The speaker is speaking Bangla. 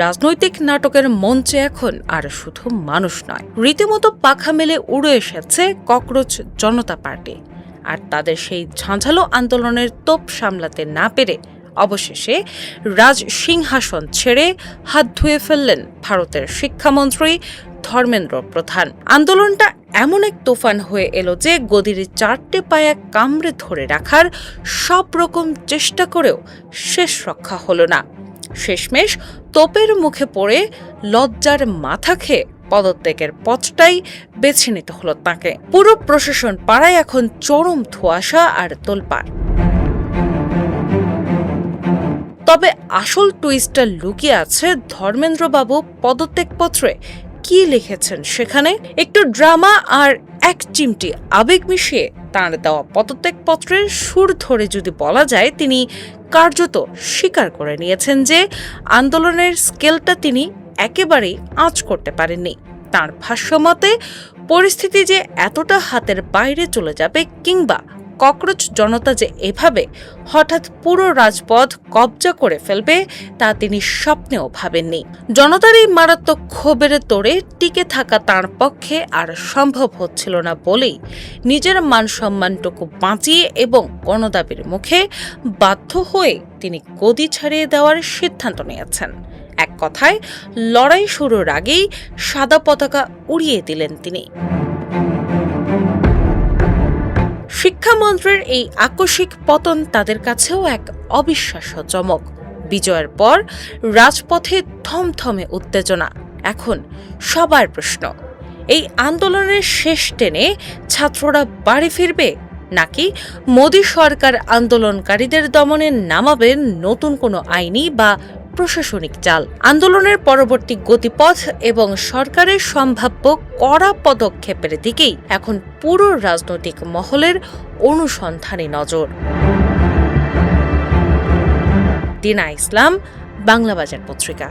রাজনৈতিক নাটকের মঞ্চে এখন আর শুধু মানুষ নয়, রীতিমতো পাখা মেলে উড়ে এসেছে ককরোচ জনতা পার্টি। আর তাদের সেই ঝাঁঝালো আন্দোলনের তোপ সামলাতে না পেরে অবশেষে রাজ সিংহাসন ছেড়ে হাত ধুয়ে ফেললেন ভারতের শিক্ষামন্ত্রী ধর্মেন্দ্র প্রধান। আন্দোলনটা এমন এক তুফান হয়ে এলো যে গদির 4টে পায়া কামড়ে ধরে রাখার সব রকম চেষ্টা করেও শেষ রক্ষা হলো না। শেষমেশ তোপের মুখে পড়ে লজ্জার মাথা খেয়ে পদত্যাগের পথটাই বেছে নিতে হলো তাকে। পুরো প্রশাসন পাড়ায় এখন চরম ধোঁয়াশা আর তোলপাড়। তবে আসল টুইস্টটা লুকিয়ে আছে ধর্মেন্দ্রবাবু পদত্যাগপত্রে কি লিখেছেন সেখানে। একটু ড্রামা আর এক চিমটি আবেগ মিশিয়ে তাঁর দেওয়া পদত্যাগপত্রের সুর ধরে যদি বলা যায়, তিনি কার্যত স্বীকার করে নিয়েছেন যে আন্দোলনের স্কেলটা তিনি একেবারেই আঁচ করতে পারেননি। তাঁর ভাষ্যমতে পরিস্থিতি যে এতটা হাতের বাইরে চলে যাবে কিংবা ককরোচ জনতা যে এভাবে হঠাৎ পুরো রাজপথ কবজা করে ফেলবে তা তিনি স্বপ্নেও ভাবেননি। জনতার এই মারাত্মক ক্ষোভের তোড়ে টিকে থাকা তাঁর পক্ষে আর সম্ভব হচ্ছিল না বলেই নিজের মান সম্মানটুকু বাঁচিয়ে এবং গণদাবির মুখে বাধ্য হয়ে তিনি গদি ছাড়িয়ে দেওয়ার সিদ্ধান্ত নিয়েছেন। এক কথায় লড়াই শুরুর আগেই সাদা পতাকা উড়িয়ে দিলেন তিনি। শিক্ষামন্ত্রীর এই আকস্মিক পতন তাদের কাছেও এক অবিশ্বাস্য চমক। বিজয়ের পর রাজপথে থমথমে উত্তেজনা। এখন সবার প্রশ্ন, এই আন্দোলনের শেষ টেনে ছাত্ররা বাড়ি ফিরবে নাকি মোদী সরকার আন্দোলনকারীদের দমনে নামাবেন নতুন কোনো আইনি বা প্রশাসনিক চাল। আন্দোলনের পরবর্তী গতিপথ এবং সরকারের সম্ভাব্য কড়া পদক্ষেপের দিকেই এখন পুরো রাজনৈতিক মহলের অনুসন্ধানী নজর। দিনা ইসলাম, বাংলা বাজার পত্রিকা।